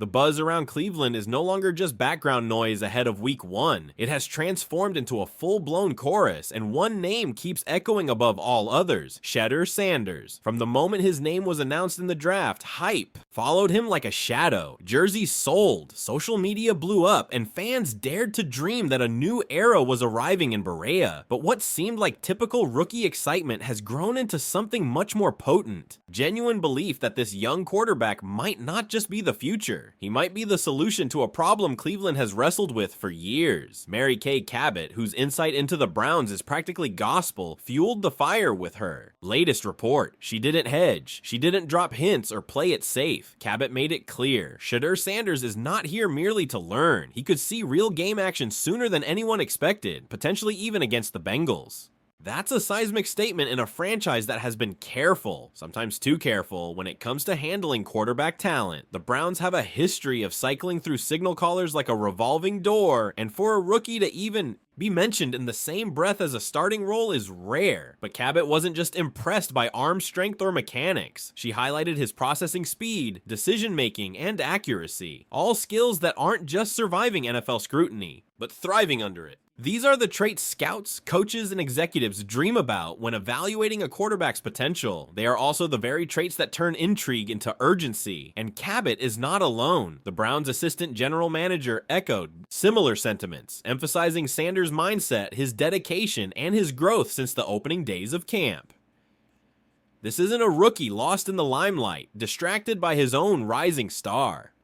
The buzz around Cleveland is no longer just background noise ahead of week 1. It has transformed into a full-blown chorus, and one name keeps echoing above all others: Shedeur Sanders. From the moment his name was announced in the draft, hype followed him like a shadow. Jerseys sold, social media blew up, and fans dared to dream that a new era was arriving in Berea. But what seemed like typical rookie excitement has grown into something much more potent. Genuine belief that this young quarterback might not just be the future. He might be the solution to a problem Cleveland has wrestled with for years. Mary Kay Cabot, whose insight into the Browns is practically gospel, fueled the fire with her latest report. She didn't hedge. She didn't drop hints or play it safe. Cabot made it clear. Shedeur Sanders is not here merely to learn. He could see real game action sooner than anyone expected, potentially even against the Bengals. That's a seismic statement in a franchise that has been careful, sometimes too careful, when it comes to handling quarterback talent. The Browns have a history of cycling through signal callers like a revolving door, and for a rookie to even be mentioned in the same breath as a starting role is rare. But Cabot wasn't just impressed by arm strength or mechanics. She highlighted his processing speed, decision-making, and accuracy. All skills that aren't just surviving NFL scrutiny, but thriving under it. These are the traits scouts, coaches, and executives dream about when evaluating a quarterback's potential. They are also the very traits that turn intrigue into urgency. And Cabot is not alone. The Browns' assistant general manager echoed similar sentiments, emphasizing Sanders' mindset, his dedication, and his growth since the opening days of camp. This isn't a rookie lost in the limelight, distracted by his own rising star.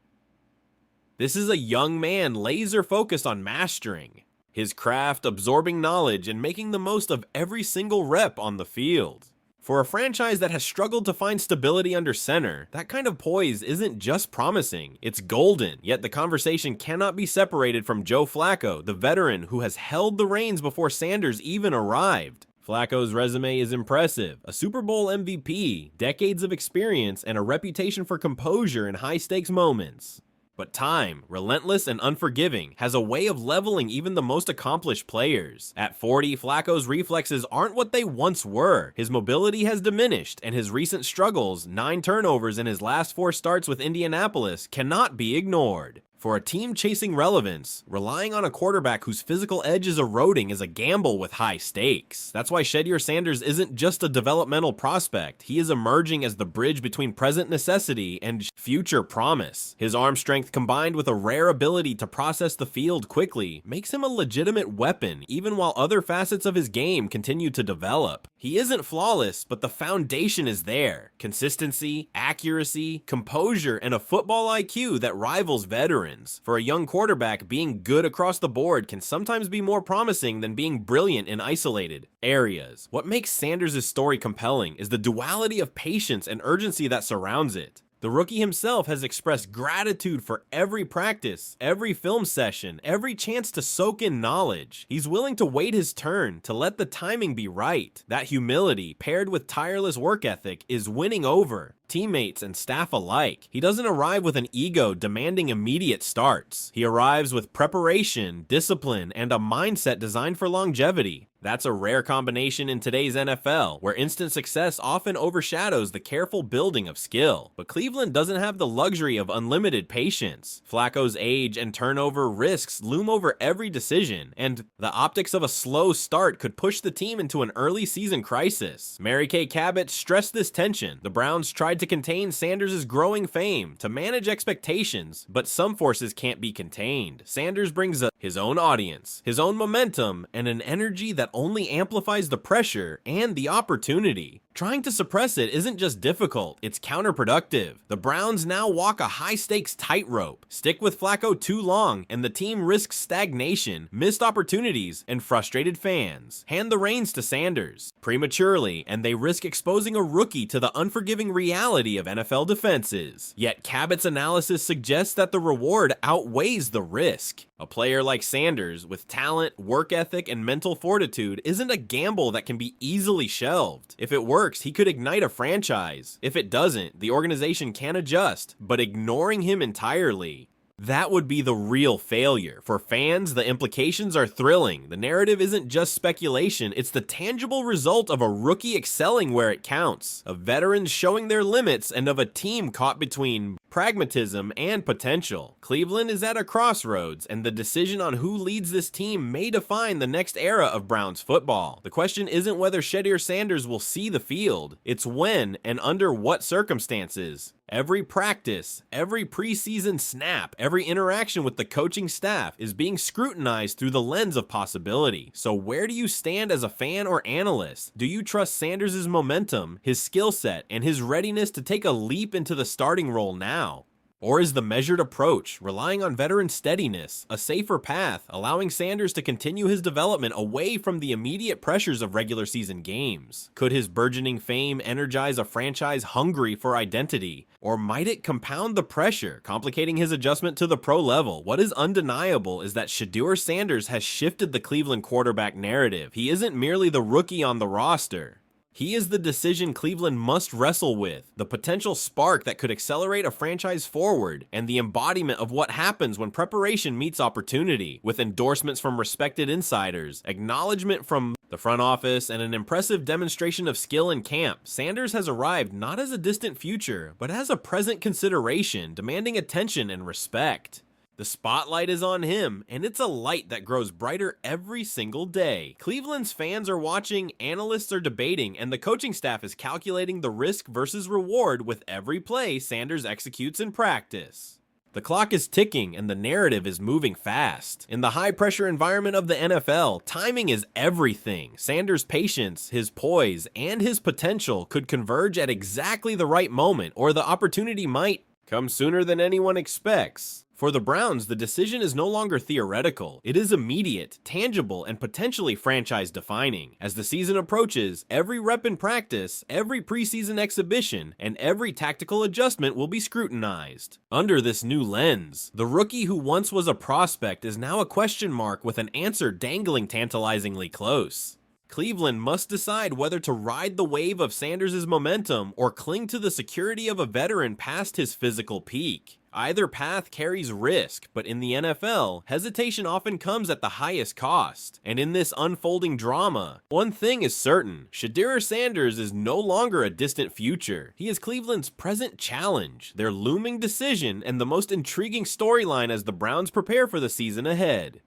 This is a young man laser-focused on mastering his craft, absorbing knowledge, and making the most of every single rep on the field. For a franchise that has struggled to find stability under center, that kind of poise isn't just promising, it's golden. Yet the conversation cannot be separated from Joe Flacco, the veteran who has held the reins before Sanders even arrived. Flacco's resume is impressive: a Super Bowl MVP, decades of experience, and a reputation for composure in high-stakes moments. But time, relentless and unforgiving, has a way of leveling even the most accomplished players. At 40, Flacco's reflexes aren't what they once were. His mobility has diminished, and his recent struggles, 9 turnovers in his last 4 starts with Indianapolis, cannot be ignored. For a team chasing relevance, relying on a quarterback whose physical edge is eroding is a gamble with high stakes. That's why Shedeur Sanders isn't just a developmental prospect. He is emerging as the bridge between present necessity and future promise. His arm strength combined with a rare ability to process the field quickly makes him a legitimate weapon, even while other facets of his game continue to develop. He isn't flawless, but the foundation is there. Consistency, accuracy, composure, and a football IQ that rivals veterans. For a young quarterback, being good across the board can sometimes be more promising than being brilliant in isolated areas. What makes Sanders' story compelling is the duality of patience and urgency that surrounds it. The rookie himself has expressed gratitude for every practice, every film session, every chance to soak in knowledge. He's willing to wait his turn, to let the timing be right. That humility, paired with tireless work ethic, is winning over teammates and staff alike. He doesn't arrive with an ego demanding immediate starts. He arrives with preparation, discipline, and a mindset designed for longevity. That's a rare combination in today's NFL, where instant success often overshadows the careful building of skill. But Cleveland doesn't have the luxury of unlimited patience. Flacco's age and turnover risks loom over every decision, and the optics of a slow start could push the team into an early season crisis. Mary Kay Cabot stressed this tension. The Browns tried to contain Sanders' growing fame, to manage expectations, but some forces can't be contained. Sanders brings his own audience, his own momentum, and an energy that only amplifies the pressure and the opportunity. Trying to suppress it isn't just difficult, it's counterproductive. The Browns now walk a high-stakes tightrope. Stick with Flacco too long, and the team risks stagnation, missed opportunities, and frustrated fans. Hand the reins to Sanders prematurely, and they risk exposing a rookie to the unforgiving reality of NFL defenses. Yet Cabot's analysis suggests that the reward outweighs the risk. A player like Sanders, with talent, work ethic, and mental fortitude, isn't a gamble that can be easily shelved. If it works, he could ignite a franchise. If it doesn't, the organization can adjust, but ignoring him entirely, that would be the real failure. For fans, the implications are thrilling. The narrative isn't just speculation, it's the tangible result of a rookie excelling where it counts, of veterans showing their limits, and of a team caught between pragmatism, and potential. Cleveland is at a crossroads, and the decision on who leads this team may define the next era of Browns football. The question isn't whether Shedeur Sanders will see the field, it's when and under what circumstances. Every practice, every preseason snap, every interaction with the coaching staff is being scrutinized through the lens of possibility. So where do you stand as a fan or analyst? Do you trust Sanders' momentum, his skill set, and his readiness to take a leap into the starting role now? Or is the measured approach, relying on veteran steadiness, a safer path, allowing Sanders to continue his development away from the immediate pressures of regular season games? Could his burgeoning fame energize a franchise hungry for identity? Or might it compound the pressure, complicating his adjustment to the pro level? What is undeniable is that Shedeur Sanders has shifted the Cleveland quarterback narrative. He isn't merely the rookie on the roster. He is the decision Cleveland must wrestle with, the potential spark that could accelerate a franchise forward, and the embodiment of what happens when preparation meets opportunity, with endorsements from respected insiders, acknowledgement from the front office, and an impressive demonstration of skill in camp. Sanders has arrived not as a distant future, but as a present consideration, demanding attention and respect. The spotlight is on him, and it's a light that grows brighter every single day. Cleveland's fans are watching, analysts are debating, and the coaching staff is calculating the risk versus reward with every play Sanders executes in practice. The clock is ticking, and the narrative is moving fast. In the high-pressure environment of the NFL, timing is everything. Sanders' patience, his poise, and his potential could converge at exactly the right moment, or the opportunity might come sooner than anyone expects. For the Browns, the decision is no longer theoretical. It is immediate, tangible, and potentially franchise-defining. As the season approaches, every rep in practice, every preseason exhibition, and every tactical adjustment will be scrutinized. Under this new lens, the rookie who once was a prospect is now a question mark with an answer dangling tantalizingly close. Cleveland must decide whether to ride the wave of Sanders' momentum or cling to the security of a veteran past his physical peak. Either path carries risk, but in the NFL, hesitation often comes at the highest cost. And in this unfolding drama, one thing is certain: Shedeur Sanders is no longer a distant future. He is Cleveland's present challenge, their looming decision, and the most intriguing storyline as the Browns prepare for the season ahead.